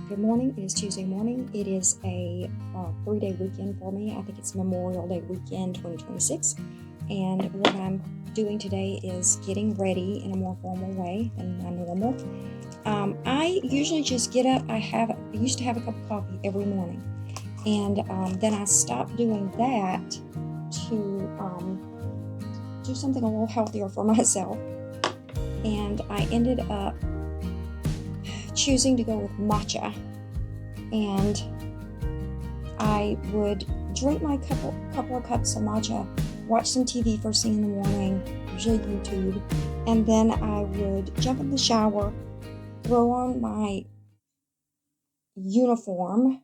Good morning. It is Tuesday morning. It is a 3-day weekend for me. I think it's Memorial Day weekend 2026. And what I'm doing today is getting ready in a more formal way than my normal. I usually just get up. I used to have a cup of coffee every morning. And then I stopped doing that to do something a little healthier for myself. And I ended up choosing to go with matcha, and I would drink my couple of cups of matcha, watch some TV first thing in the morning, usually YouTube, and then I would jump in the shower, throw on my uniform,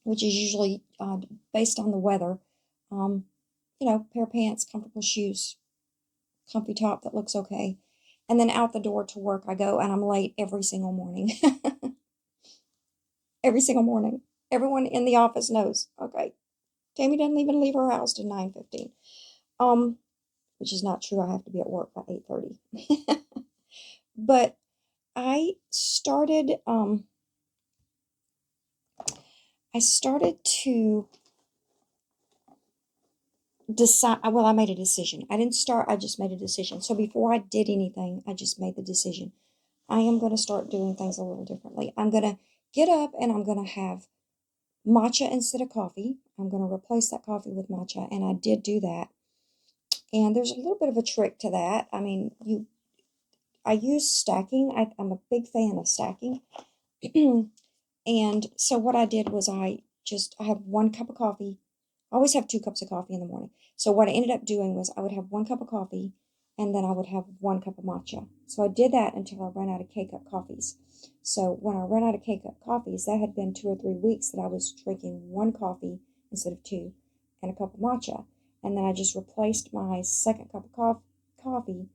which is usually based on the weather, pair of pants, comfortable shoes, comfy top that looks okay, and then out the door to work I go, and I'm late every single morning. Every single morning. Everyone in the office knows. Okay, Tammy doesn't even leave her house till 9:15. Which is not true. I have to be at work by 8:30. But I started to decide. Well, I made a decision. I didn't start, I just made a decision. So before I did anything, I just made the decision. I am going to start doing things a little differently. I'm going to get up and I'm going to have matcha instead of coffee. I'm going to replace that coffee with matcha, and I did do that. And there's a little bit of a trick to that. I mean, I use stacking. I'm a big fan of stacking. And so what I did was I have 1 cup of coffee. I always have 2 cups of coffee in the morning. So what I ended up doing was I would have 1 cup of coffee, and then I would have 1 cup of matcha. So I did that until I ran out of K-cup coffees. So when I ran out of K-cup coffees, that had been 2 or 3 weeks that I was drinking 1 coffee instead of 2 and a cup of matcha. And then I just replaced my second cup of coffee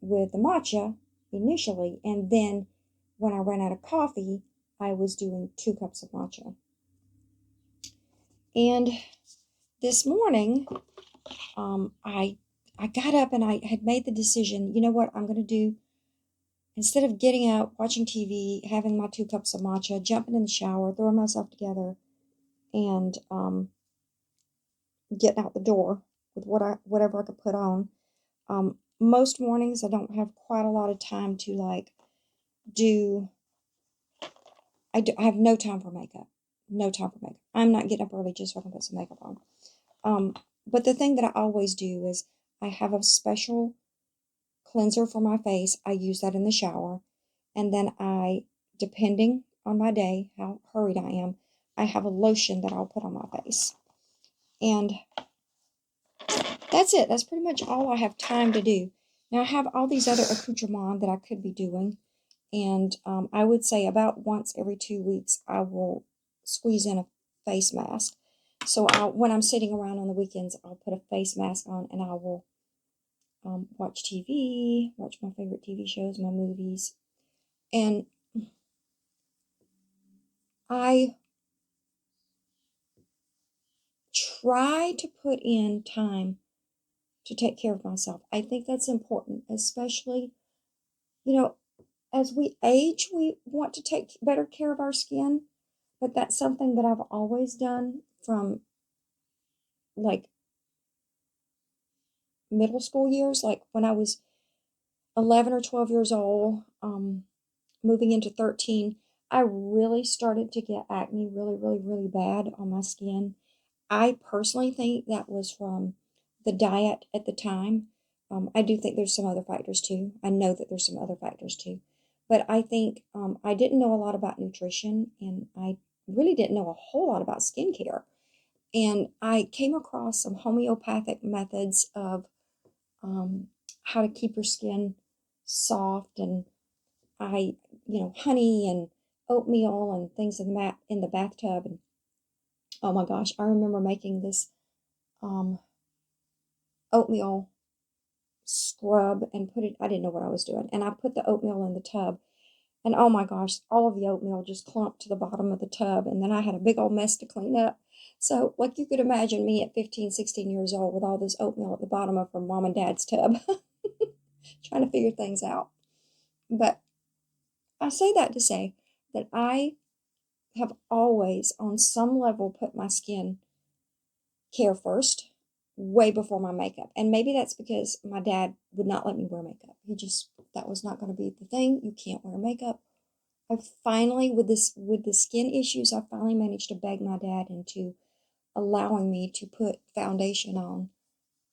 with the matcha initially. And then when I ran out of coffee, I was doing 2 cups of matcha. And this morning, I got up and I had made the decision, you know what I'm going to do? Instead of getting out, watching TV, having my 2 cups of matcha, jumping in the shower, throwing myself together, and getting out the door with whatever I could put on. Most mornings I don't have quite a lot of time to do. I have no time for makeup. No time for makeup. I'm not getting up early just so I can put some makeup on. But the thing that I always do is I have a special cleanser for my face. I use that in the shower. And then depending on my day, how hurried I am, I have a lotion that I'll put on my face. And that's it. That's pretty much all I have time to do. Now I have all these other accoutrements that I could be doing. And I would say about once every 2 weeks, I will squeeze in a face mask. So when I'm sitting around on the weekends, I'll put a face mask on and I will watch TV, watch my favorite TV shows, my movies. And I try to put in time to take care of myself. I think that's important, especially, as we age, we want to take better care of our skin, but that's something that I've always done from like middle school years, like when I was 11 or 12 years old, moving into 13, I really started to get acne really, really, really bad on my skin. I personally think that was from the diet at the time. I do think there's some other factors too. I know that there's some other factors too. But I think I didn't know a lot about nutrition, and I really didn't know a whole lot about skincare. And I came across some homeopathic methods of how to keep your skin soft, and honey and oatmeal and things in the bathtub. And oh my gosh, I remember making this oatmeal scrub and I didn't know what I was doing. And I put the oatmeal in the tub, and oh my gosh, all of the oatmeal just clumped to the bottom of the tub. And then I had a big old mess to clean up. So like you could imagine me at 15, 16 years old with all this oatmeal at the bottom of her mom and dad's tub, trying to figure things out. But I say that to say, that I have always, on some level, put my skin care first, way before my makeup. And maybe that's because my dad would not let me wear makeup. That was not going to be the thing. You can't wear makeup. I finally, with the skin issues, I finally managed to beg my dad into allowing me to put foundation on.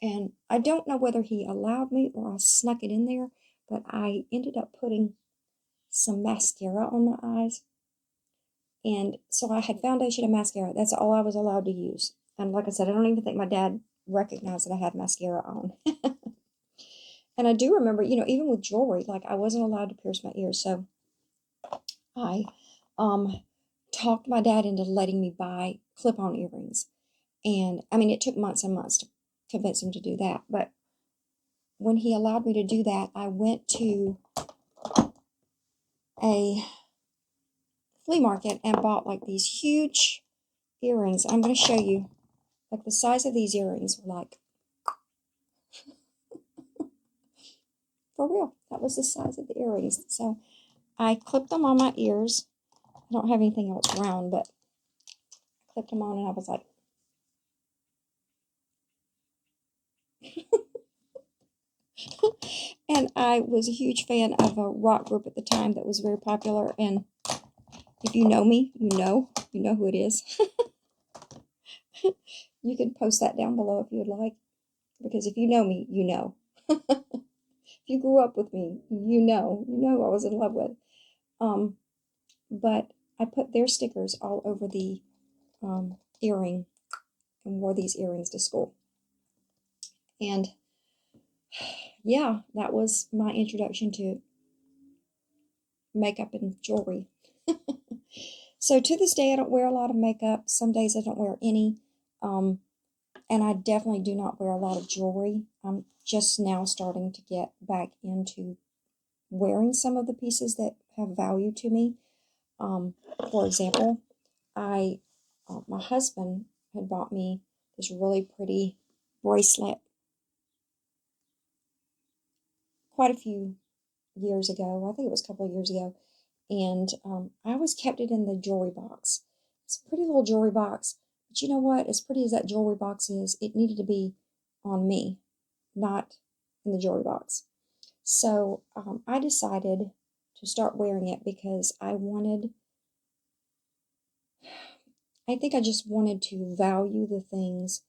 And I don't know whether he allowed me or I snuck it in there, but I ended up putting some mascara on my eyes. And so I had foundation and mascara. That's all I was allowed to use. And like I said, I don't even think my dad recognized that I had mascara on. And I do remember, even with jewelry, like I wasn't allowed to pierce my ears. So I talked my dad into letting me buy clip-on earrings. And I mean, it took months and months to convince him to do that. But when he allowed me to do that, I went to a flea market and bought like these huge earrings. I'm going to show you, like the size of these earrings were like, for real, that was the size of the earrings. So I clipped them on my ears. I don't have anything else round, but I clipped them on and I was like, and I was a huge fan of a rock group at the time that was very popular. And if you know me, you know who it is. You can post that down below if you would like, because if you know me, you know. If you grew up with me, you know who I was in love with. But I put their stickers all over the earring and wore these earrings to school. And yeah, that was my introduction to makeup and jewelry. So to this day, I don't wear a lot of makeup. Some days I don't wear any. And I definitely do not wear a lot of jewelry. I'm just now starting to get back into wearing some of the pieces that have value to me. For example, my husband had bought me this really pretty bracelet quite a few years ago. I think it was a couple of years ago. And I always kept it in the jewelry box. It's a pretty little jewelry box. But you know what? As pretty as that jewelry box is, it needed to be on me, not in the jewelry box. So I decided to start wearing it because I think I just wanted to value the things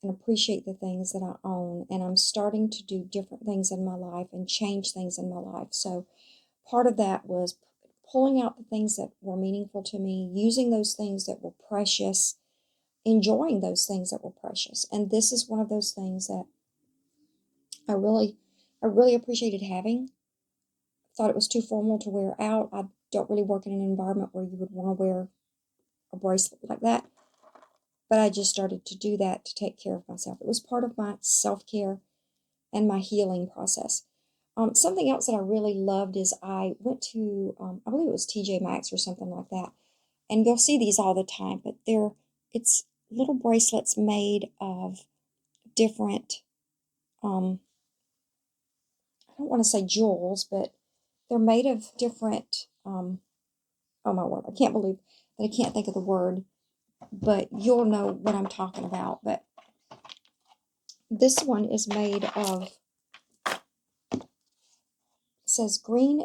and appreciate the things that I own. And I'm starting to do different things in my life and change things in my life. So part of that was pulling out the things that were meaningful to me, using those things that were precious, enjoying those things that were precious. And this is one of those things that I really appreciated having. Thought it was too formal to wear out. I don't really work in an environment where you would want to wear a bracelet like that. But I just started to do that to take care of myself. It was part of my self-care and my healing process. Something else that I really loved is I went to, I believe it was TJ Maxx or something like that. And you'll see these all the time, but it's little bracelets made of different, I don't want to say jewels, but they're made of different, oh my word, I can't believe that I can't think of the word, but you'll know what I'm talking about. But this one is made of, it says green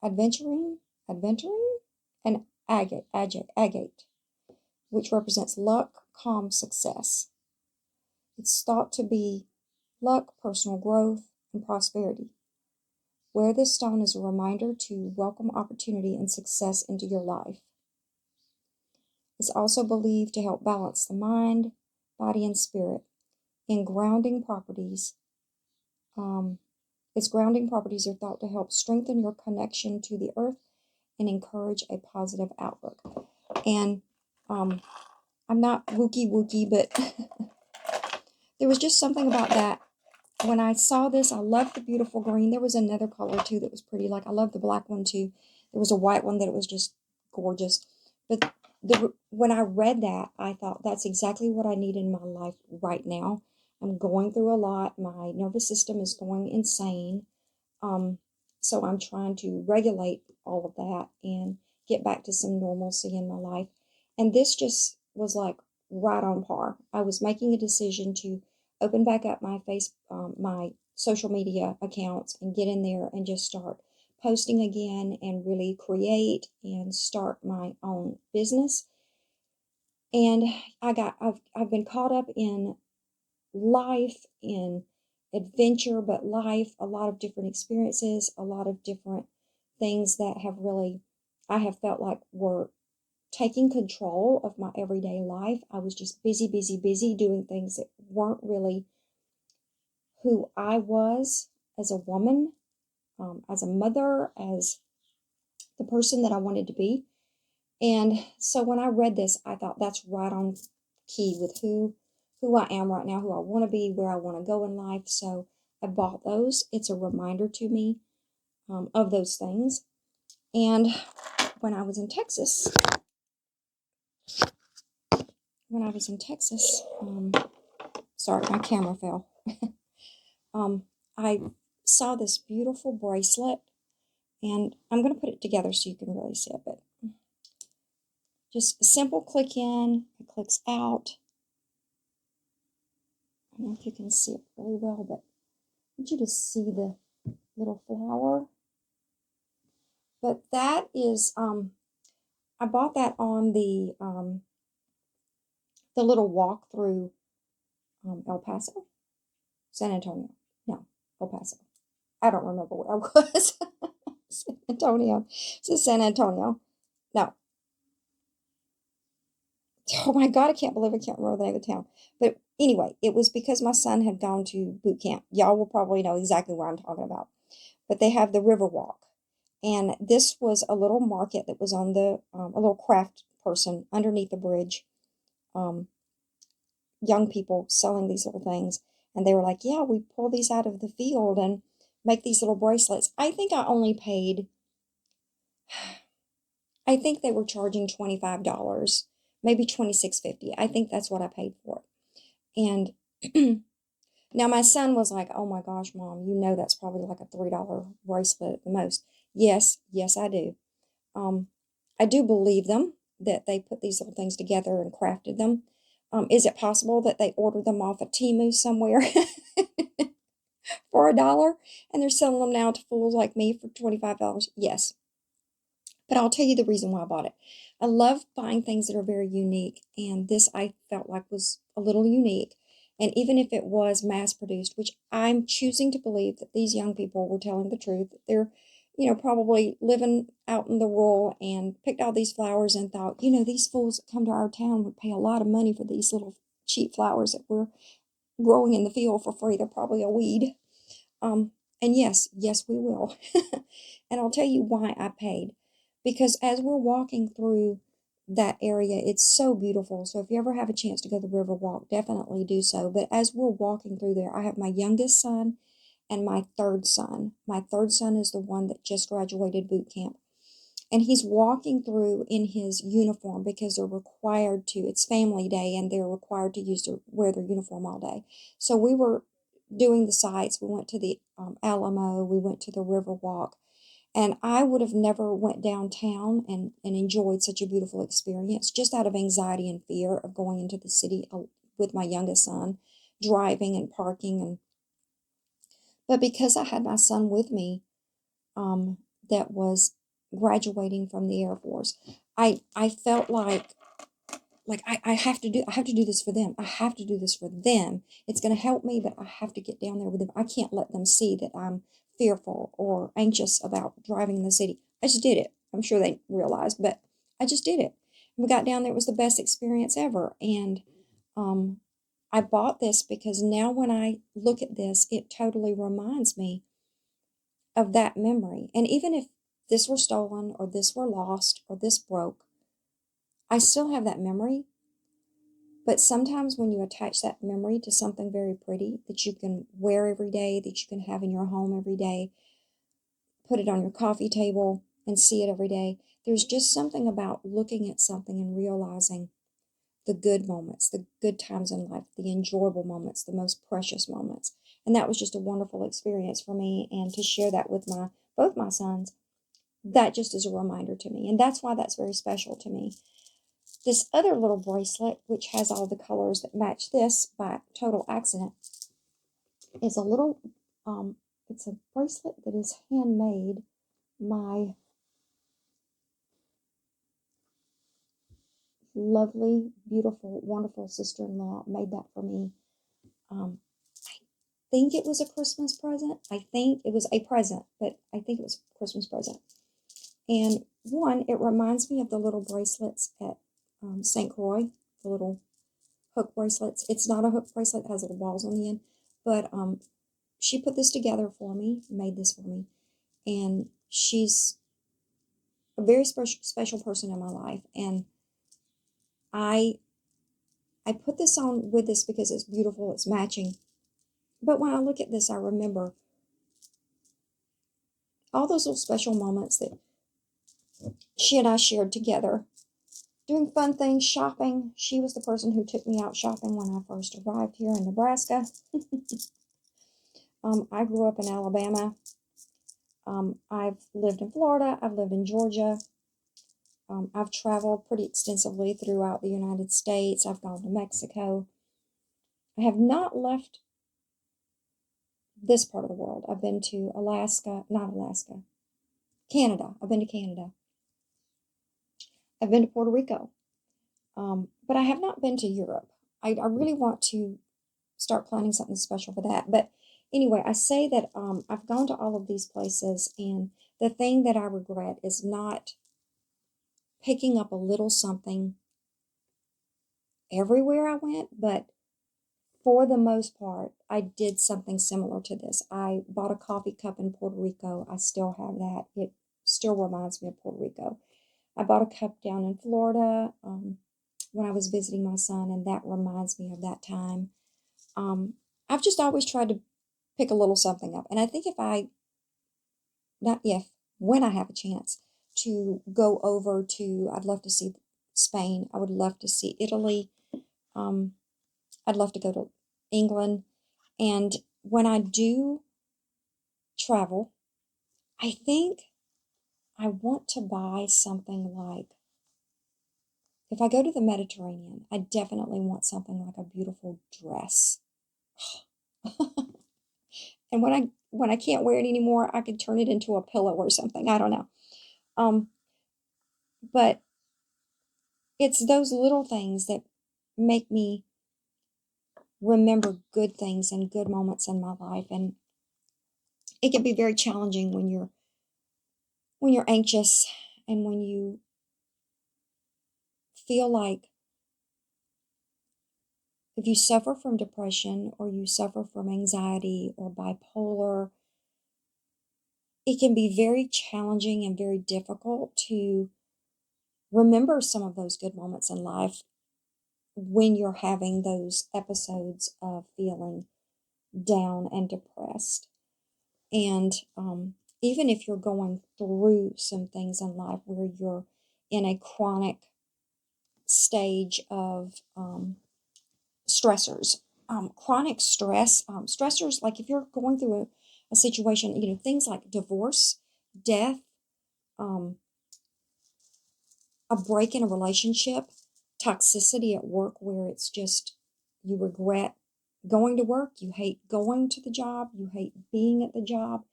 adventuring, and agate, which represents luck, calm, success. It's thought to be luck, personal growth, and prosperity. Wear this stone as a reminder to welcome opportunity and success into your life. It's also believed to help balance the mind, body, and spirit. In grounding properties, its grounding properties are thought to help strengthen your connection to the earth and encourage a positive outlook. And I'm not wookie, but there was just something about that. When I saw this, I loved the beautiful green. There was another color too that was pretty. Like I love the black one too. There was a white one that it was just gorgeous. But when I read that, I thought that's exactly what I need in my life right now. I'm going through a lot. My nervous system is going insane. So I'm trying to regulate all of that and get back to some normalcy in my life. And this just was like right on par. I was making a decision to open back up my social media accounts and get in there and just start posting again and really create and start my own business. And I've been caught up in life, in adventure, but life, a lot of different experiences, a lot of different things that have really, I have felt like were taking control of my everyday life. I was just busy, busy, busy doing things that weren't really who I was as a woman, as a mother, as the person that I wanted to be. And so when I read this, I thought that's right on key with who I am right now, who I want to be, where I want to go in life. So I bought those. It's a reminder to me of those things. And when I was in Texas, sorry, my camera fell. I saw this beautiful bracelet, and I'm going to put it together so you can really see it. But just a simple click in, it clicks out. I don't know if you can see it really well, but I want you to see the little flower. But that is, I bought that on the little walk through El Paso, San Antonio. No, El Paso. I don't remember where I was. San Antonio. It's San Antonio. No. Oh my God, I can't believe I can't remember the name of the town. But anyway, it was because my son had gone to boot camp. Y'all will probably know exactly what I'm talking about. But they have the river walk. And this was a little market that was on a little craft person underneath the bridge. Young people selling these little things. And they were like, yeah, we pull these out of the field and make these little bracelets. I think I only paid, I think they were charging $25, maybe $26.50. I think that's what I paid for it. And now my son was like, oh my gosh, Mom, you know that's probably like a $3 bracelet at the most. Yes, yes, I do. I do believe them that they put these little things together and crafted them. Is it possible that they ordered them off of Temu somewhere for $1 and they're selling them now to fools like me for $25? Yes. But I'll tell you the reason why I bought it. I love buying things that are very unique, and this I felt like was a little unique. And even if it was mass produced, which I'm choosing to believe that these young people were telling the truth, that they're, probably living out in the rural and picked all these flowers and thought, these fools that come to our town would pay a lot of money for these little cheap flowers that we're growing in the field for free. They're probably a weed. And yes, yes, we will. And I'll tell you why I paid. Because as we're walking through that area, it's so beautiful. So if you ever have a chance to go to the river walk, definitely do so. But as we're walking through there, I have my youngest son and my third son. My third son is the one that just graduated boot camp. And he's walking through in his uniform because they're required to. It's family day and they're required to wear their uniform all day. So we were doing the sights. We went to the Alamo. We went to the river walk. And I would have never went downtown and enjoyed such a beautiful experience just out of anxiety and fear of going into the city with my youngest son, driving and parking. But because I had my son with me, that was graduating from the Air Force, I felt like I have to do this for them. I have to do this for them. It's going to help me, but I have to get down there with them. I can't let them see that I'm fearful or anxious about driving in the city. I just did it. I'm sure they realized, but I just did it. We got down there. It was the best experience ever. And I bought this because now when I look at this, it totally reminds me of that memory. And even if this were stolen or this were lost or this broke, I still have that memory. But sometimes when you attach that memory to something very pretty that you can wear every day, that you can have in your home every day, put it on your coffee table and see it every day, there's just something about looking at something and realizing the good moments, the good times in life, the enjoyable moments, the most precious moments. And that was just a wonderful experience for me. And to share that with both my sons, that just is a reminder to me. And that's why that's very special to me. This other little bracelet, which has all the colors that match this by total accident, is a little, it's a bracelet that is handmade. My lovely, beautiful, wonderful sister-in-law made that for me. I think it was a Christmas present. I think it was a present, but I think it was a Christmas present. And one, it reminds me of the little bracelets at St. Croix, the little hook bracelets. It's not a hook bracelet, it has little balls on the end, but she put this together for me, made this for me, and she's a very special person in my life. And I put this on with this because it's beautiful, it's matching. But when I look at this, I remember all those little special moments that she and I shared together, doing fun things, shopping. She was the person who took me out shopping when I first arrived here in Nebraska. I grew up in Alabama. I've lived in Florida. I've lived in Georgia. I've traveled pretty extensively throughout the United States. I've gone to Mexico. I have not left this part of the world. I've been to Canada. I've been to Canada. I've been to Puerto Rico. But I have not been to Europe. I really want to start planning something special for that. But anyway, I say that I've gone to all of these places, and the thing that I regret is not picking up a little something everywhere I went, but for the most part, I did something similar to this. I bought a coffee cup in Puerto Rico. I still have that. It still reminds me of Puerto Rico. I bought a cup down in Florida when I was visiting my son, and that reminds me of that time. I've just always tried to pick a little something up. And I think when I have a chance to go over to, I'd love to see Spain. I would love to see Italy. I'd love to go to England. And when I do travel, I think I want to buy something like, if I go to the Mediterranean, I definitely want something like a beautiful dress. And when I can't wear it anymore, I could turn it into a pillow or something. I don't know. But it's those little things that make me remember good things and good moments in my life. And it can be very challenging when you're anxious and when you feel like, if you suffer from depression or you suffer from anxiety or bipolar, it can be very challenging and very difficult to remember some of those good moments in life when you're having those episodes of feeling down and depressed. And even if you're going through some things in life where you're in a chronic stage of stressors, chronic stress, stressors, like if you're going through a situation, things like divorce, death, a break in a relationship, toxicity at work where it's just you regret going to work, you hate going to the job, you hate being at the job.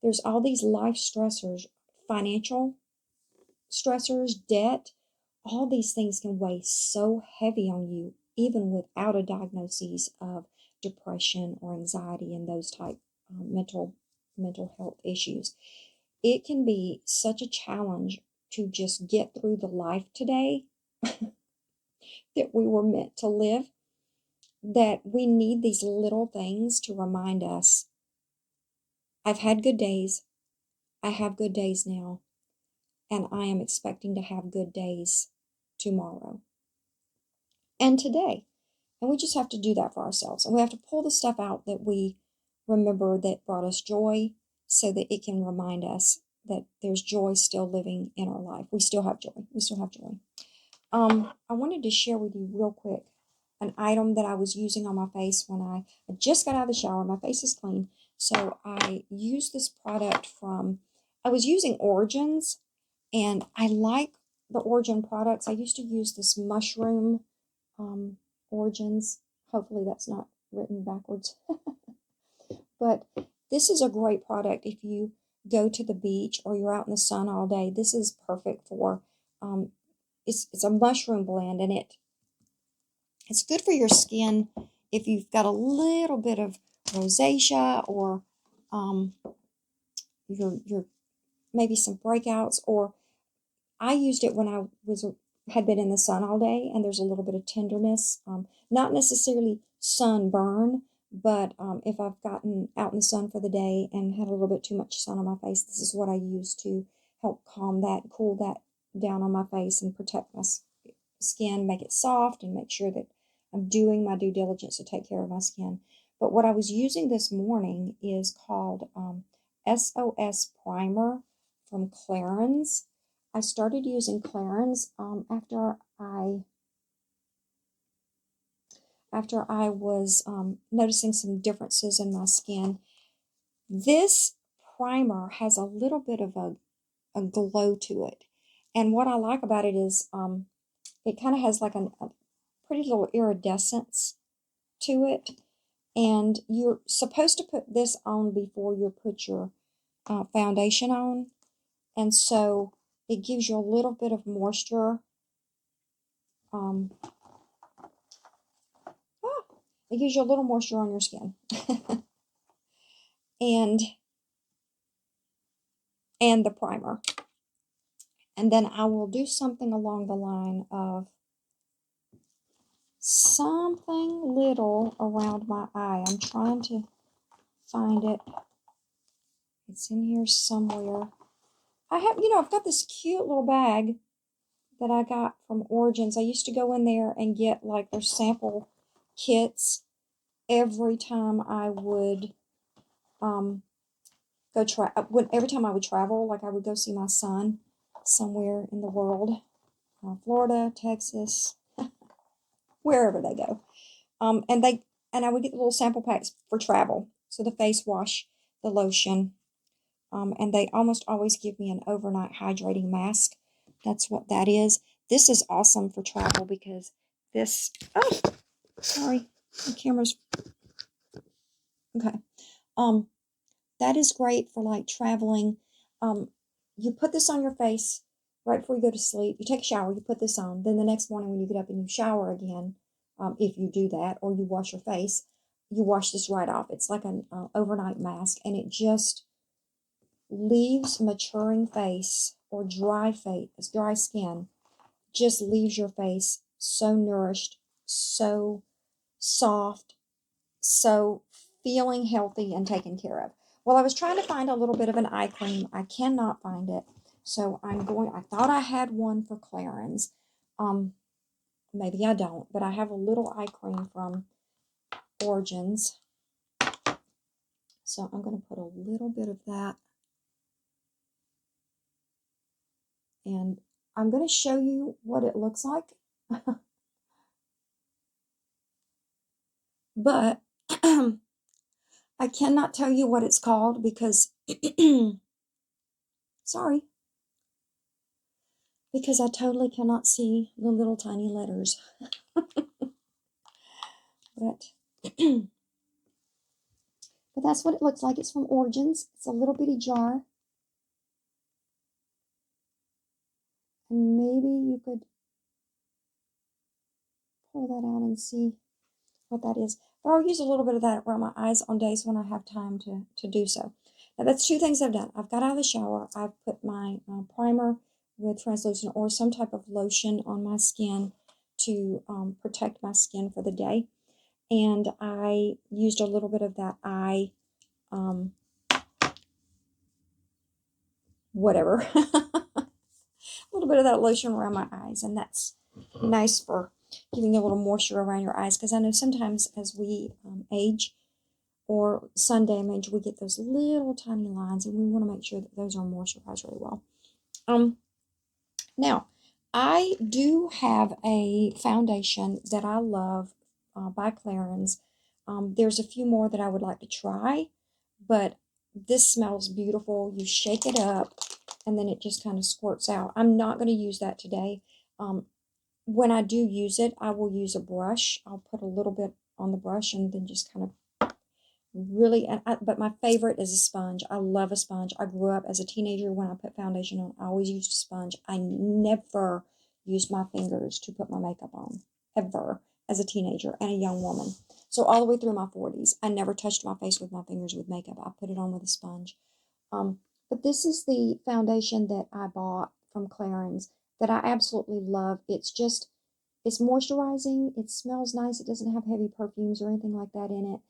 There's all these life stressors, financial stressors, debt. All these things can weigh so heavy on you, even without a diagnosis of depression or anxiety and those type mental health issues. It can be such a challenge to just get through the life today that we were meant to live, that we need these little things to remind us, I've had good days, I have good days now, and I am expecting to have good days tomorrow and today. And we just have to do that for ourselves. And we have to pull the stuff out that we remember that brought us joy so that it can remind us that there's joy still living in our life. We still have joy. We still have joy. I wanted to share with you real quick an item that I was using on my face when I just got out of the shower. My face is clean. So I used this product from I was using Origins, and I like the Origin products. I used to use this mushroom um, Origins. Hopefully that's not written backwards. But this is a great product if you go to the beach or you're out in the sun all day. This is perfect for, um, it's a mushroom blend, and it's good for your skin if you've got a little bit of rosacea, or um, your maybe some breakouts. Or I used it when I had been in the sun all day, and there's a little bit of tenderness, not necessarily sunburn, but if I've gotten out in the sun for the day and had a little bit too much sun on my face, this is what I use to help calm that, cool that down on my face and protect my skin, make it soft, and make sure that I'm doing my due diligence to take care of my skin. But what I was using this morning is called SOS Primer from Clarins. I started using Clarins after I was noticing some differences in my skin. This primer has a little bit of a glow to it. And what I like about it is it kind of has like a pretty little iridescence to it. And you're supposed to put this on before you put your foundation on. And so it gives you a little bit of moisture. It gives you a little moisture on your skin. and the primer. And then I will do something along the line of something little around my eye. I'm trying to find it. It's in here somewhere. I've got this cute little bag that I got from Origins. I used to go in there and get like their sample kits every time I would every time I would travel. Like I would go see my son somewhere in the world, Florida, Texas, wherever they go. And I would get the little sample packs for travel. So the face wash, the lotion, and they almost always give me an overnight hydrating mask. That's what that is. This is awesome for travel because this, oh, sorry, the camera's, okay. That is great for like traveling. You put this on your face right before you go to sleep. You take a shower, you put this on. Then the next morning when you get up and you shower again, if you do that, or you wash your face, you wash this right off. It's like an overnight mask, and it just leaves maturing face or dry skin, just leaves your face so nourished, so soft, so feeling healthy and taken care of. Well, I was trying to find a little bit of an eye cream. I cannot find it. So I thought I had one for Clarins. Maybe I don't, but I have a little eye cream from Origins. So I'm going to put a little bit of that. And I'm going to show you what it looks like. But I cannot tell you what it's called because, sorry, because I totally cannot see the little tiny letters. But that's what it looks like. It's from Origins. It's a little bitty jar. And maybe you could pull that out and see what that is. But I'll use a little bit of that around my eyes on days when I have time to do so. Now that's two things I've done. I've got out of the shower. I've put my primer with translucent or some type of lotion on my skin to protect my skin for the day. And I used a little bit of that eye, whatever, a little bit of that lotion around my eyes. And that's nice for giving a little moisture around your eyes, because I know sometimes as we age or sun damage, we get those little tiny lines, and we want to make sure that those are moisturized really well. Now, I do have a foundation that I love by Clarins. There's a few more that I would like to try, but this smells beautiful. You shake it up, and then it just kind of squirts out. I'm not going to use that today. When I do use it, I will use a brush. I'll put a little bit on the brush and then just kind of really, but my favorite is a sponge. I love a sponge. I grew up as a teenager when I put foundation on. I always used a sponge. I never used my fingers to put my makeup on, ever, as a teenager and a young woman. So all the way through my 40s, I never touched my face with my fingers with makeup. I put it on with a sponge. But this is the foundation that I bought from Clarins that I absolutely love. It's moisturizing. It smells nice. It doesn't have heavy perfumes or anything like that in it.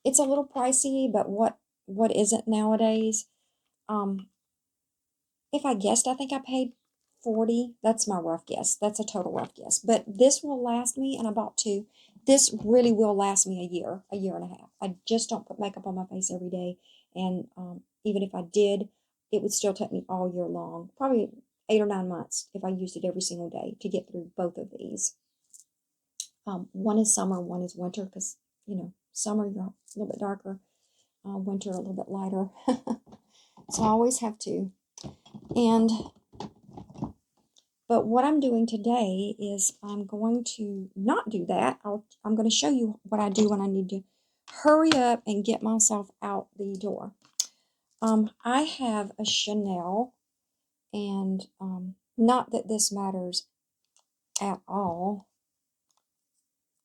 It's a little pricey, but what isn't nowadays? Um, if I guessed, I think I paid 40. That's my rough guess. That's a total rough guess. But this will last me, and I bought two. This really will last me a year and a half. I just don't put makeup on my face every day, and even if I did, it would still take me all year long. Probably 8 or 9 months if I used it every single day to get through both of these. One is summer, one is winter, because, summer you're a little bit darker, winter a little bit lighter. So I always have two. But what I'm doing today is I'm going to not do that. I'm going to show you what I do when I need to hurry up and get myself out the door. I have a Chanel, and not that this matters at all.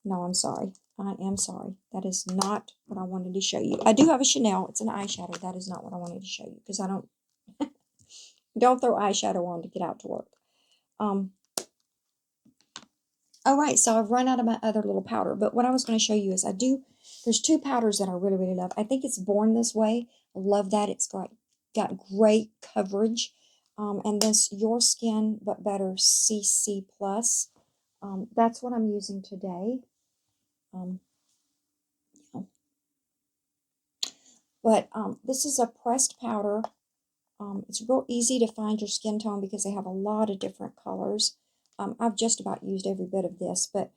No, I'm sorry. I am sorry. That is not what I wanted to show you. I do have a Chanel. It's an eyeshadow. That is not what I wanted to show you, because I don't throw eyeshadow on to get out to work. All right, so I've run out of my other little powder, but what I was going to show you is there's two powders that I really, really love. I think it's Born This Way. I love that. It's got great coverage. And this Your Skin But Better CC Plus. That's what I'm using today. But this is a pressed powder. It's real easy to find your skin tone because they have a lot of different colors. I've just about used every bit of this, but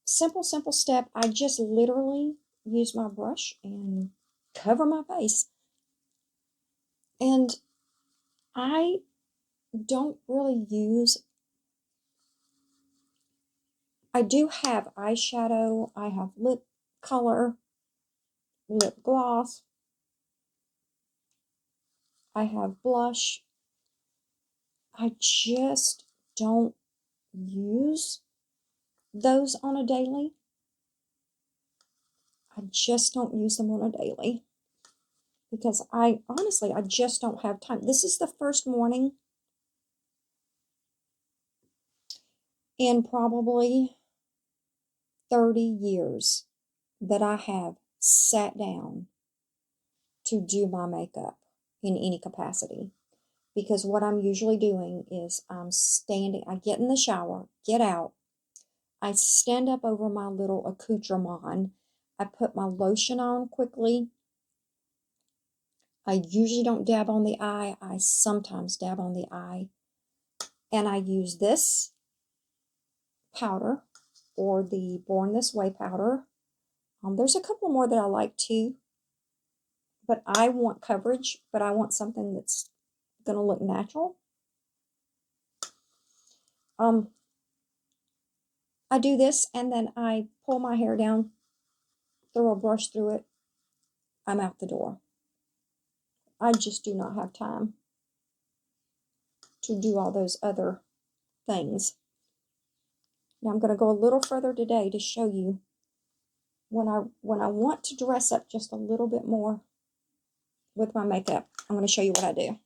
simple step. I just literally use my brush and cover my face. And I don't really use, I do have eyeshadow, I have lip color, lip gloss, I have blush. I just don't use those on a daily. I just don't use them on a daily because I just don't have time. This is the first morning in probably 30 years that I have sat down to do my makeup in any capacity. Because what I'm usually doing is I get in the shower, get out, I stand up over my little accoutrement, I put my lotion on quickly. I usually don't dab on the eye, I sometimes dab on the eye. And I use this powder, or the Born This Way powder. There's a couple more that I like too, but I want coverage, but I want something that's going to look natural. I do this, and then I pull my hair down, throw a brush through it, I'm out the door. I just do not have time to do all those other things. Now I'm going to go a little further today to show you when I want to dress up just a little bit more with my makeup. I'm going to show you what I do.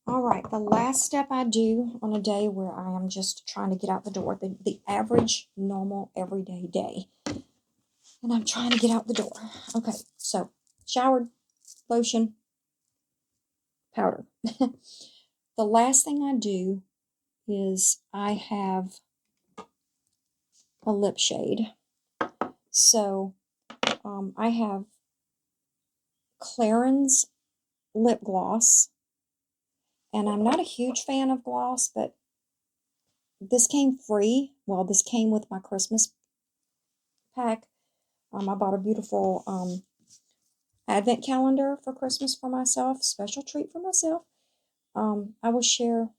All right, the last step I do on a day where I am just trying to get out the door, the average, normal, everyday day. And I'm trying to get out the door. Okay, so showered, lotion, powder. The last thing I do is I have a lip shade. So I have Clarins lip gloss. And I'm not a huge fan of gloss, but this came free. Well, this came with my Christmas pack. I bought a beautiful advent calendar for Christmas for myself, special treat for myself. I will share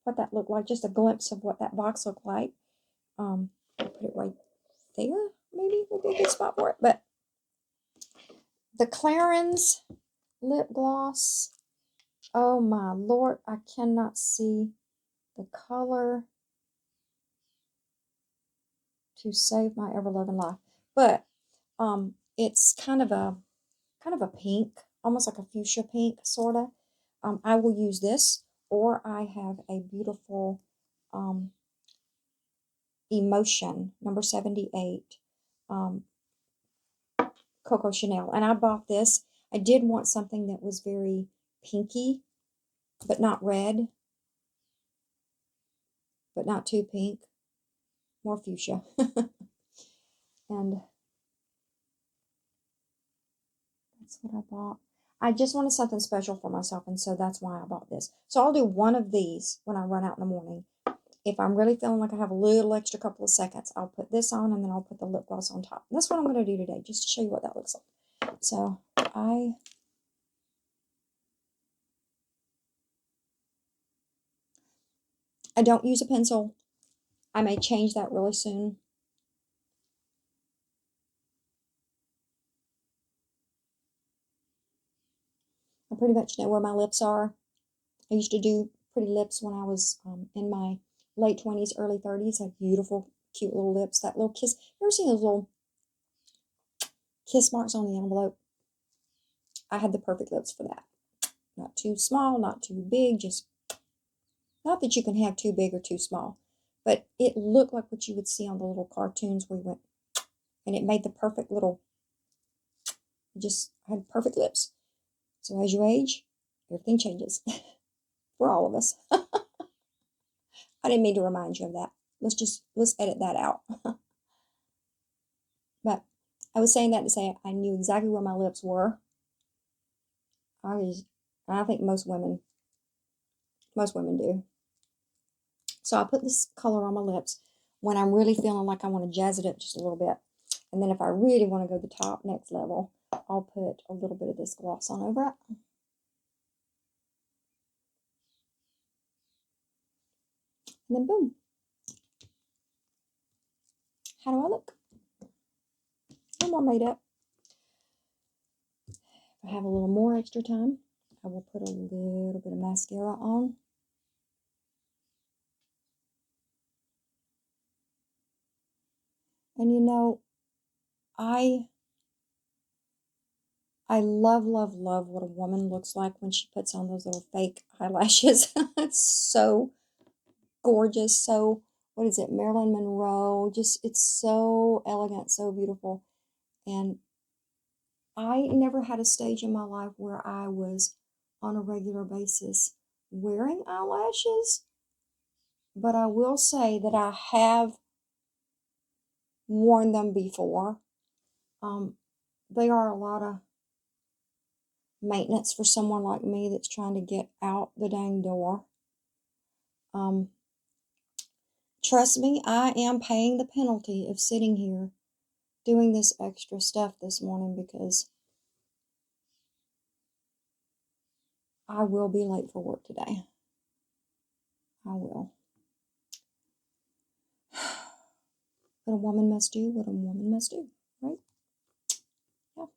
what that looked like, just a glimpse of what that box looked like. I'll put it right there, maybe would be a good spot for it. But the Clarins lip gloss, oh my Lord, I cannot see the color to save my ever-loving life. But it's kind of a pink, almost like a fuchsia pink, sorta. I will use this, or I have a beautiful Emotion number 78 Coco Chanel, and I bought this. I did want something that was very pinky, but not red, but not too pink, more fuchsia. And that's what I bought. I just wanted something special for myself, and so that's why I bought this. So I'll do one of these when I run out in the morning. If I'm really feeling like I have a little extra couple of seconds, I'll put this on, and then I'll put the lip gloss on top. And that's what I'm going to do today, just to show you what that looks like. So I don't use a pencil. I may change that really soon. I pretty much know where my lips are. I used to do pretty lips when I was in my late 20s, early 30s. I had beautiful, cute little lips. That little kiss. You ever seen those little kiss marks on the envelope? I had the perfect lips for that. Not too small, not too big. Just not that you can have too big or too small, but it looked like what you would see on the little cartoons where you went, and it made the perfect little, just had perfect lips. So as you age, everything changes for all of us. I didn't mean to remind you of that. Let's edit that out. But I was saying that to say I knew exactly where my lips were. I think most women do. So I put this color on my lips when I'm really feeling like I want to jazz it up just a little bit. And then if I really want to go the top next level, I'll put a little bit of this gloss on over it. And then boom. How do I look? I'm more made up. If I have a little more extra time, I will put a little bit of mascara on. And you know, I love, love, love what a woman looks like when she puts on those little fake eyelashes. It's so gorgeous. So, what is it? Marilyn Monroe. Just, it's so elegant, so beautiful. And I never had a stage in my life where I was on a regular basis wearing eyelashes. But I will say that I have worn them before. They are a lot of maintenance for someone like me that's trying to get out the dang door. Trust me, I am paying the penalty of sitting here doing this extra stuff this morning because I will be late for work today. I will. But a woman must do what a woman must do, right? Yeah.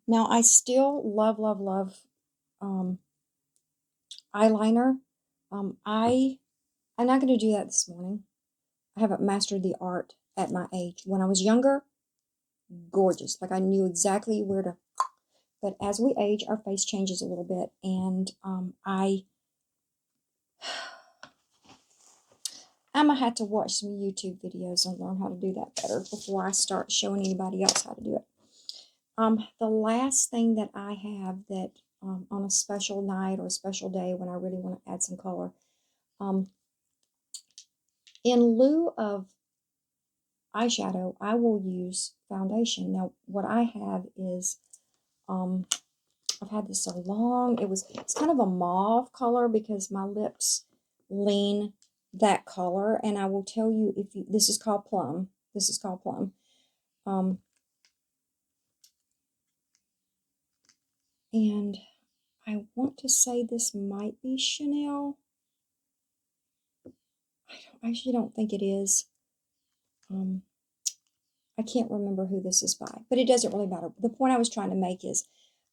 Now, I still love, love, love eyeliner. I'm not going to do that this morning. I haven't mastered the art at my age. When I was younger, gorgeous. Like I knew exactly where to. But as we age, our face changes a little bit, and I'm gonna have to watch some YouTube videos and learn how to do that better before I start showing anybody else how to do it. The last thing that I have that on a special night or a special day when I really want to add some color, in lieu of eyeshadow, I will use foundation. Now, what I have is, I've had this so long. It's kind of a mauve color because my lips lean that color. And I will tell you, this is called plum. This is called plum. And I want to say this might be Chanel. I actually don't think it is. I can't remember who this is by, but it doesn't really matter. The point I was trying to make is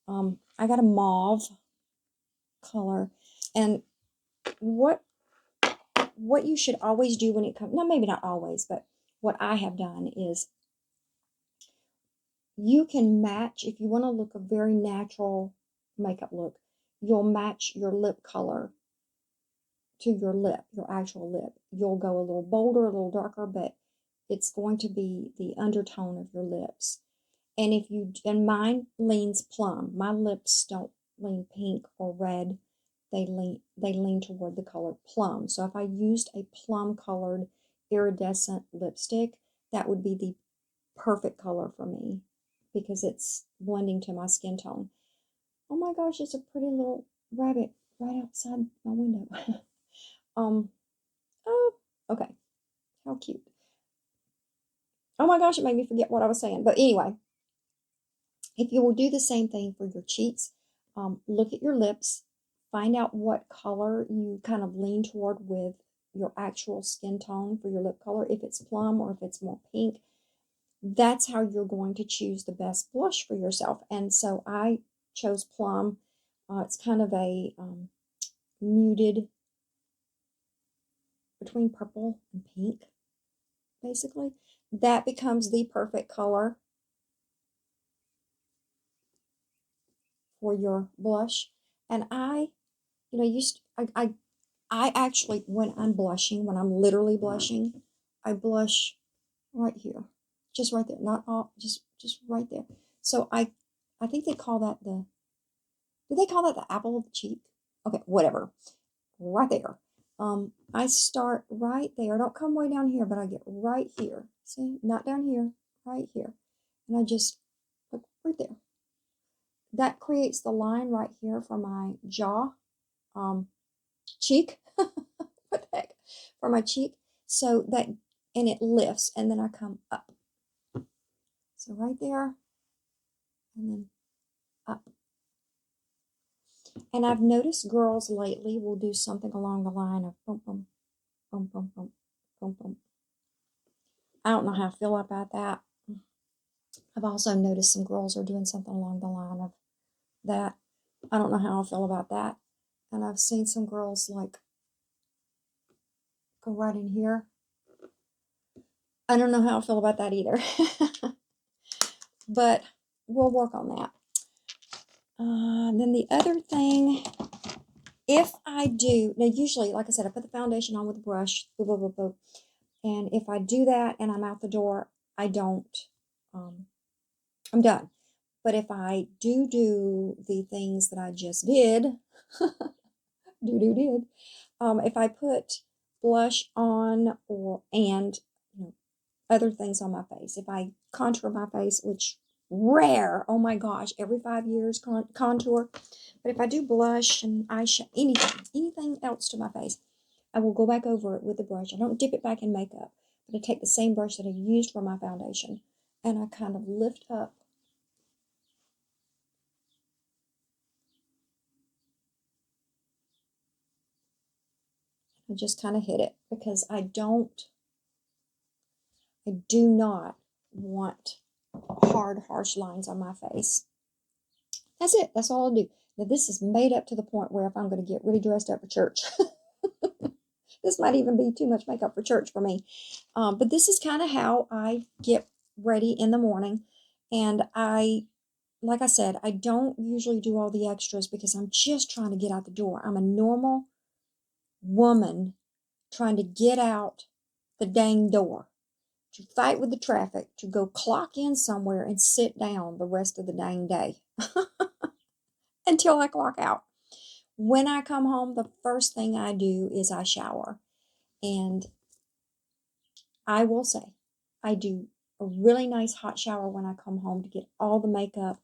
I got a mauve color, and what you should always do when it comes, no, maybe not always, but what I have done is you can match, if you want to look a very natural makeup look, you'll match your lip color to your lip, your actual lip. You'll go a little bolder, a little darker, but it's going to be the undertone of your lips. And if you, and mine leans plum. My lips don't lean pink or red. They lean toward the color plum. So if I used a plum colored iridescent lipstick, that would be the perfect color for me because it's blending to my skin tone. Oh my gosh, it's a pretty little rabbit right outside my window. Oh, okay. How cute. Oh my gosh, it made me forget what I was saying. But anyway, if you will do the same thing for your cheeks, look at your lips, find out what color you kind of lean toward with your actual skin tone for your lip color, if it's plum or if it's more pink. That's how you're going to choose the best blush for yourself. And so I chose plum. It's kind of a muted between purple and pink, basically. That becomes the perfect color for your blush. And I actually, when I'm blushing, when I'm literally blushing, I blush right here, just right there, not all, just right there. So I think they call that do they call that the apple of the cheek? Okay, whatever, right there. I start right there. Don't come way down here, but I get right here. See, not down here, right here, and I just look right there. That creates the line right here for my jaw, cheek. What the heck? For my cheek. So that, and it lifts, and then I come up. So right there, and then up. And I've noticed girls lately will do something along the line of boom, boom, boom, boom, boom, boom, boom. I don't know how I feel about that. I've also noticed some girls are doing something along the line of that. I don't know how I feel about that. And I've seen some girls like go right in here. I don't know how I feel about that either. But we'll work on that. Then the other thing, if I do, now usually, like I said, I put the foundation on with a brush, blah, blah, blah, blah. And if I do that and I'm out the door, I don't, I'm done. But if I do the things that I just did, if I put blush on and other things on my face, if I contour my face, which rare, oh my gosh, every 5 years contour. But if I do blush and eyeshadow, anything else to my face, I will go back over it with the brush. I don't dip it back in makeup, but I take the same brush that I used for my foundation and I kind of lift up. I just kind of hit it because I do not want hard, harsh lines on my face. That's it. That's all I do. Now, this is made up to the point where if I'm going to get really dressed up for church, this might even be too much makeup for church for me. But this is kind of how I get ready in the morning. And like I said, I don't usually do all the extras because I'm just trying to get out the door. I'm a normal woman trying to get out the dang door, to fight with the traffic, to go clock in somewhere and sit down the rest of the dang day until I clock out. When I come home, the first thing I do is I shower. And I will say, I do a really nice hot shower when I come home to get all the makeup,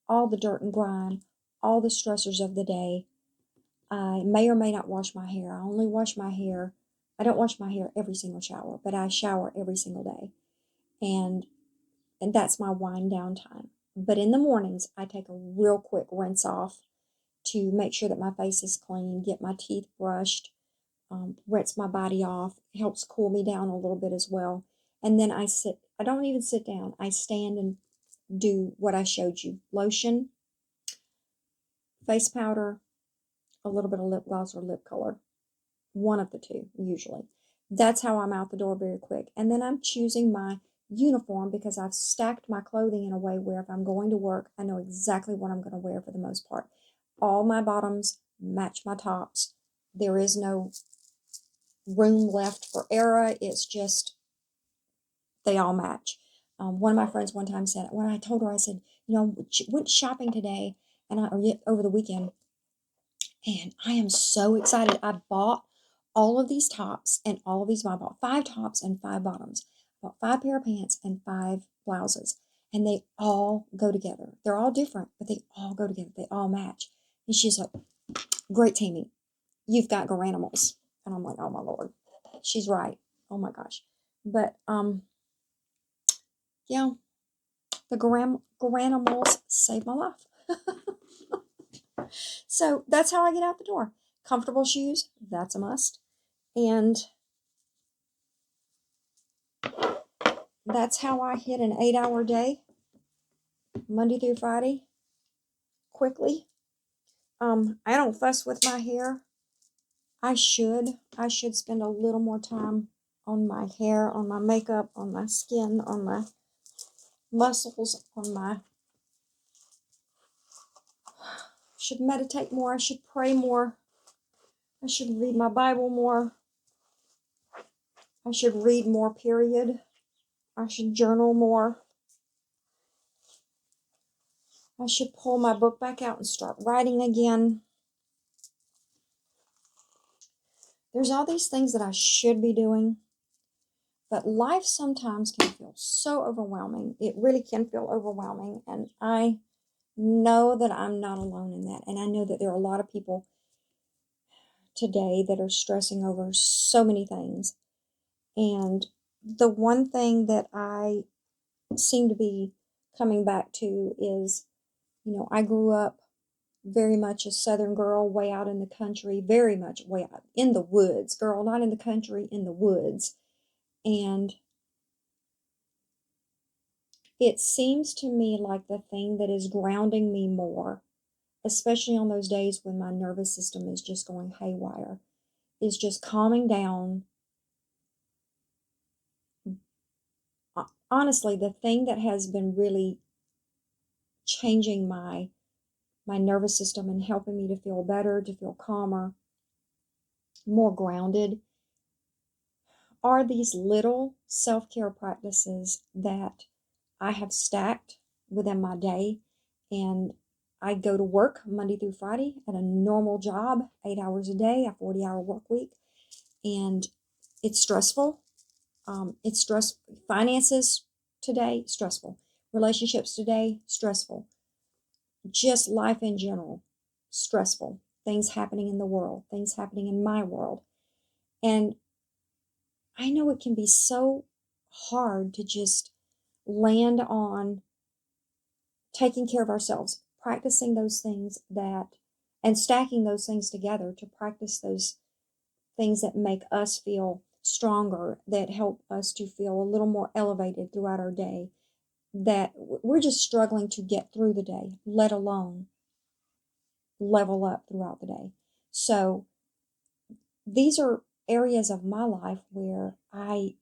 all the dirt and grime, all the stressors of the day. I may or may not wash my hair. I only wash my hair. I don't wash my hair every single shower, but I shower every single day. And and that's my wind down time. But in the mornings, I take a real quick rinse off to make sure that my face is clean, get my teeth brushed, rinse my body off. It helps cool me down a little bit as well. And then I sit, I don't even sit down. I stand and do what I showed you. Lotion, face powder, a little bit of lip gloss or lip color. One of the two, usually. That's how I'm out the door very quick. And then I'm choosing my uniform because I've stacked my clothing in a way where if I'm going to work, I know exactly what I'm going to wear for the most part. All my bottoms match my tops. There is no room left for error. It's just they all match. One of my friends one time said, when I told her, I said, went shopping today and over the weekend, and I am so excited. I bought all of these tops and all of these. I bought 5 tops and 5 bottoms. I bought 5 pair of pants and 5 blouses, and they all go together. They're all different, but they all go together. They all match. And she's like, "Great, Tammy, you've got garanimals." And I'm like, "Oh my Lord, she's right. Oh my gosh." But yeah, the garanimals saved my life. So that's how I get out the door. Comfortable shoes, that's a must. And that's how I hit an 8-hour day, Monday through Friday, quickly. I don't fuss with my hair. I should. I should spend a little more time on my hair, on my makeup, on my skin, on my muscles, on my... should meditate more. I should pray more. I should read my Bible more. I should read more, period. I should journal more. I should pull my book back out and start writing again. There's all these things that I should be doing, but life sometimes can feel so overwhelming. It really can feel overwhelming, and I know that I'm not alone in that. And I know that there are a lot of people today that are stressing over so many things. And the one thing that I seem to be coming back to is, I grew up very much a Southern girl, way out in the country, very much way out in the woods, girl, not in the country, in the woods. And it seems to me like the thing that is grounding me more, especially on those days when my nervous system is just going haywire, is just calming down. Honestly, the thing that has been really changing my nervous system and helping me to feel better, to feel calmer, more grounded, are these little self-care practices that I have stacked within my day. And I go to work Monday through Friday at a normal job, 8 hours a day, a 40-hour work week. And it's stressful. It's stressful. Finances today, stressful. Relationships today, stressful. Just life in general, stressful. Things happening in the world, things happening in my world. And I know it can be so hard to just land on taking care of ourselves, practicing those things and stacking those things together to practice those things that make us feel stronger, that help us to feel a little more elevated throughout our day, that we're just struggling to get through the day, let alone level up throughout the day. So these are areas of my life where I've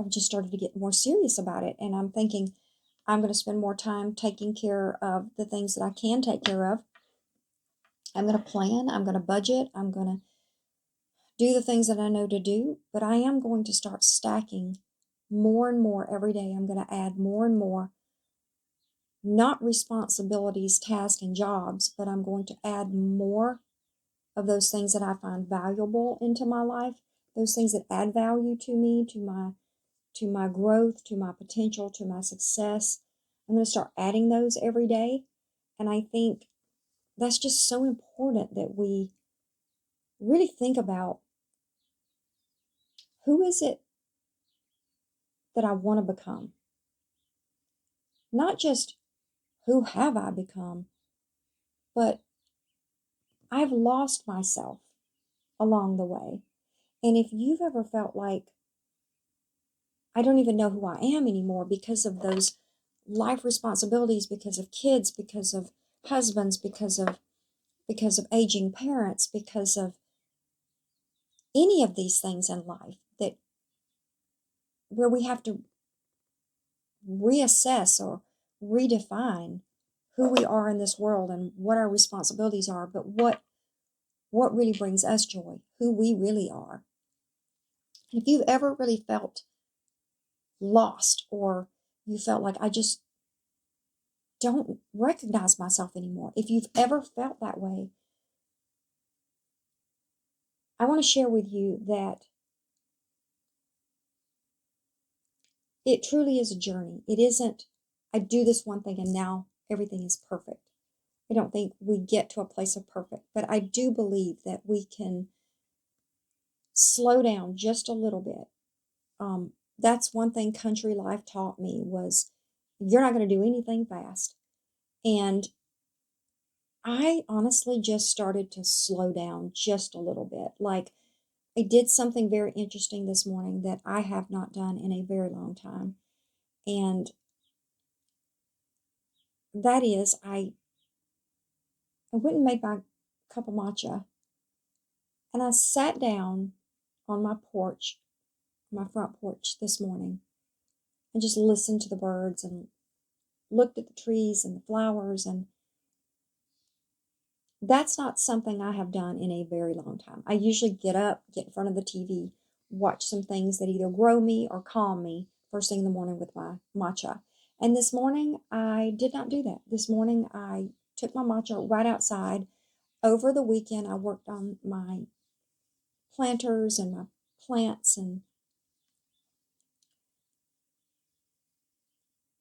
just started to get more serious about it. And I'm thinking I'm going to spend more time taking care of the things that I can take care of. I'm going to plan, I'm going to budget, I'm going to do the things that I know to do, but I am going to start stacking more and more every day. I'm going to add more and more, not responsibilities, tasks, and jobs, but I'm going to add more of those things that I find valuable into my life, those things that add value to me, to my growth, to my potential, to my success. I'm going to start adding those every day. And I think that's just so important that we really think about, who is it that I want to become? not just who have I become, but I've lost myself along the way. And if you've ever felt like, I don't even know who I am anymore because of those life responsibilities, because of kids, because of husbands, because of aging parents, because of any of these things in life, that where we have to reassess or redefine who we are in this world and what our responsibilities are, but what really brings us joy, who we really are. If you've ever really felt lost, or you felt like, I just don't recognize myself anymore, if you've ever felt that way, I want to share with you that it truly is a journey. It isn't, I do this one thing and now everything is perfect. I don't think we get to a place of perfect, but I do believe that we can slow down just a little bit. That's one thing country life taught me, was you're not going to do anything fast. And I honestly just started to slow down just a little bit. Like, I did something very interesting this morning that I have not done in a very long time. And that is, I went and made my cup of matcha, and I sat down on my porch, my front porch this morning, and just listened to the birds and looked at the trees and the flowers. And that's not something I have done in a very long time. I usually get up, get in front of the TV, watch some things that either grow me or calm me first thing in the morning with my matcha. And this morning, I did not do that. This morning, I took my matcha right outside. Over the weekend, I worked on my planters and my plants, and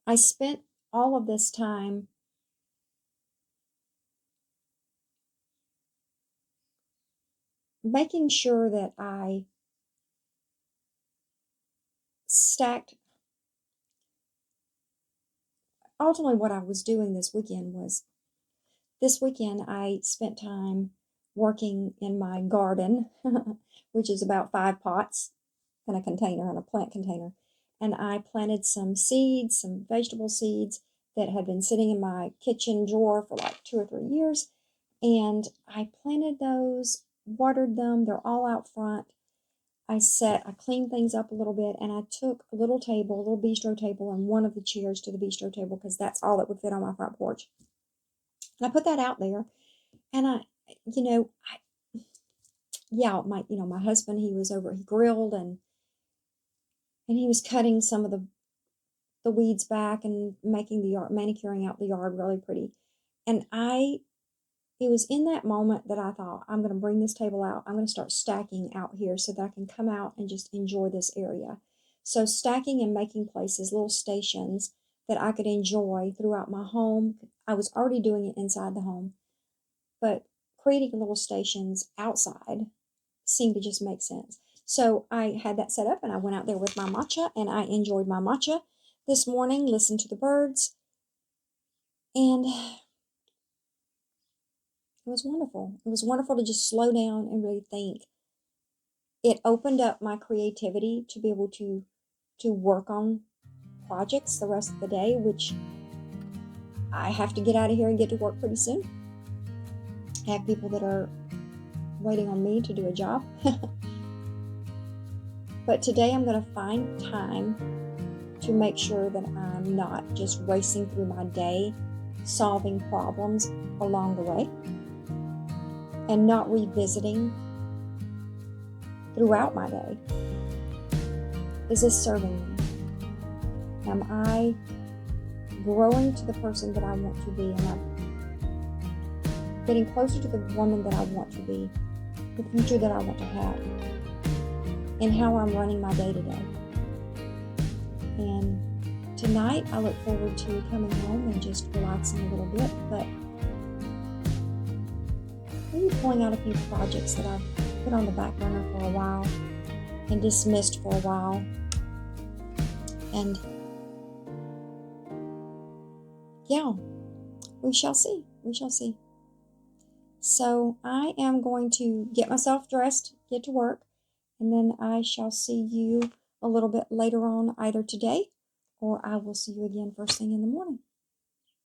I spent all of this time making sure that I stacked. Ultimately, what I was doing this weekend was, this weekend I spent time working in my garden, which is about 5 pots in a container, in a plant container. And I planted some seeds, some vegetable seeds that had been sitting in my kitchen drawer for like 2 or 3 years. And I planted those, watered them, they're all out front. I cleaned things up a little bit, and I took a little table, a little bistro table, and one of the chairs to the bistro table, because that's all that would fit on my front porch. And I put that out there, and you know, my husband, he was over, he grilled, and he was cutting some of the weeds back and making the yard, manicuring out the yard really pretty. And it was in that moment that I thought, I'm going to bring this table out. I'm going to start stacking out here so that I can come out and just enjoy this area. So stacking and making places, little stations that I could enjoy throughout my home. I was already doing it inside the home, but creating little stations outside seemed to just make sense. So I had that set up, and I went out there with my matcha, and I enjoyed my matcha this morning, listened to the birds, and it was wonderful. It was wonderful to just slow down and really think. It opened up my creativity to be able to work on projects the rest of the day, which I have to get out of here and get to work pretty soon. I have people that are waiting on me to do a job. But today I'm going to find time to make sure that I'm not just racing through my day, solving problems along the way, and not revisiting throughout my day. Is this serving me? Am I growing to the person that I want to be? Am I getting closer to the woman that I want to be, the future that I want to have, and how I'm running my day to day? And tonight, I look forward to coming home and just relaxing a little bit, but maybe pulling out a few projects that I've put on the back burner for a while and dismissed for a while, and yeah, we shall see. We shall see. So I am going to get myself dressed, get to work, and then I shall see you a little bit later on, either today or I will see you again first thing in the morning.